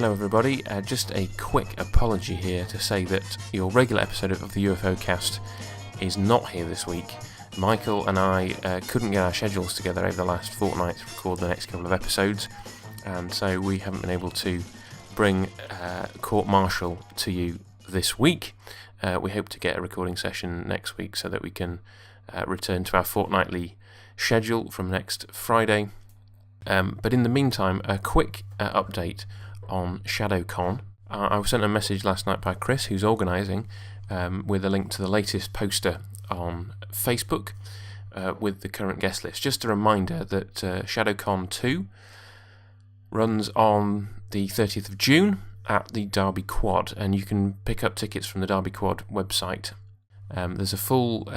Hello everybody, just a quick apology here to say that your regular episode of the UFOcast is not here this week. Michael and I couldn't get our schedules together over the last fortnight to record the next couple of episodes, and so we haven't been able to bring Court Martial to you this week. We hope to get a recording session next week so that we can return to our fortnightly schedule from next Friday. But in the meantime, a quick update on ShadowCon. I was sent a message last night by Chris, who's organising, with a link to the latest poster on Facebook with the current guest list. Just a reminder that ShadowCon 2 runs on the 30th of June at the Derby Quad, and you can pick up tickets from the Derby Quad website. There's a full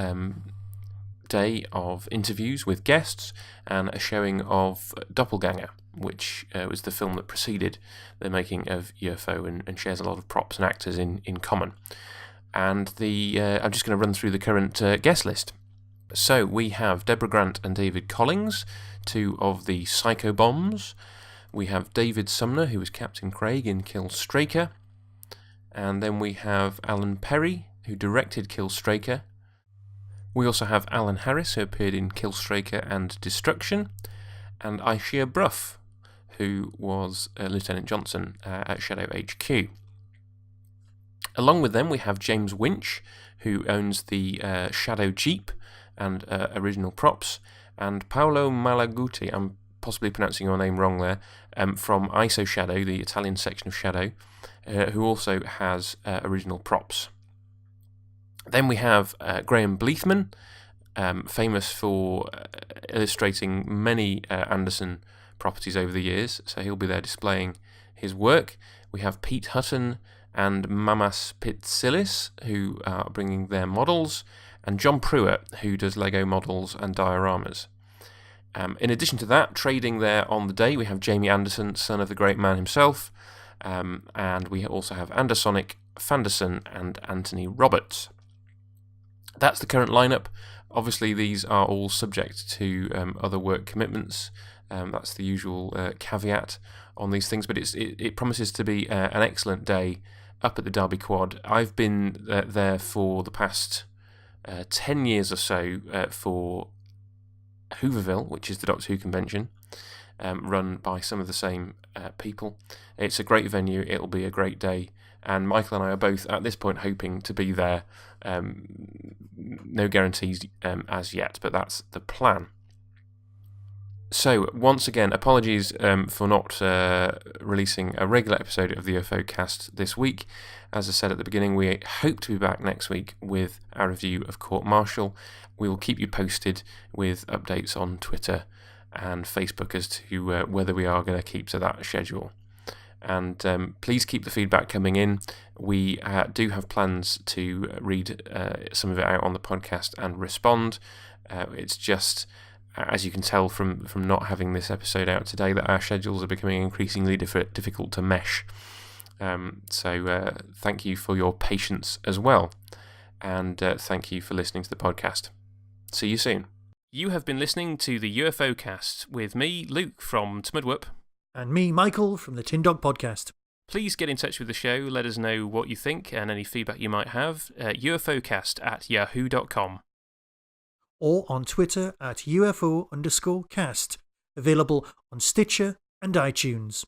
day of interviews with guests and a showing of Doppelganger, which was the film that preceded the making of UFO and shares a lot of props and actors in common. And I'm just going to run through the current guest list. So we have Deborah Grant and David Collings, two of the Psycho Bombs. We have David Sumner, who was Captain Craig in Kill Straker. And then we have Alan Perry, who directed Kill Straker. We also have Alan Harris, who appeared in Kill Straker and Destruction. And Ishia Bruff, who was Lieutenant Johnson at Shadow HQ. Along with them, we have James Winch, who owns the Shadow Jeep and original props, and Paolo Malaguti, I'm possibly pronouncing your name wrong there, from ISO Shadow, the Italian section of Shadow, who also has original props. Then we have Graham Bleethman, famous for illustrating many Anderson properties over the years, so he'll be there displaying his work. We have Pete Hutton and Mamas Pitsilis, who are bringing their models, and John Pruitt, who does Lego models and dioramas. In addition to that, trading there on the day, we have Jamie Anderson, son of the great man himself, and we also have Andersonic, Fanderson, and Anthony Roberts. That's the current lineup. Obviously, these are all subject to other work commitments. That's the usual caveat on these things, but it promises to be an excellent day up at the Derby Quad. I've been there for the past 10 years or so for Hooverville, which is the Doctor Who convention, run by some of the same people. It's a great venue. It'll be a great day, and Michael and I are both at this point hoping to be there. No guarantees as yet, but that's the plan. So, once again, apologies for not releasing a regular episode of the UFOcast this week. As I said at the beginning, we hope to be back next week with our review of Court Martial. We will keep you posted with updates on Twitter and Facebook as to whether we are going to keep to that schedule. And please keep the feedback coming in. We do have plans to read some of it out on the podcast and respond. It's just, as you can tell from not having this episode out today, that our schedules are becoming increasingly difficult to mesh. So thank you for your patience as well. And thank you for listening to the podcast. See you soon. You have been listening to the UFOcast with me, Luke, from Tmudwup. And me, Michael, from the Tin Dog Podcast. Please get in touch with the show. Let us know what you think and any feedback you might have at ufocast@yahoo.com. Or on Twitter at UFO_cast, available on Stitcher and iTunes.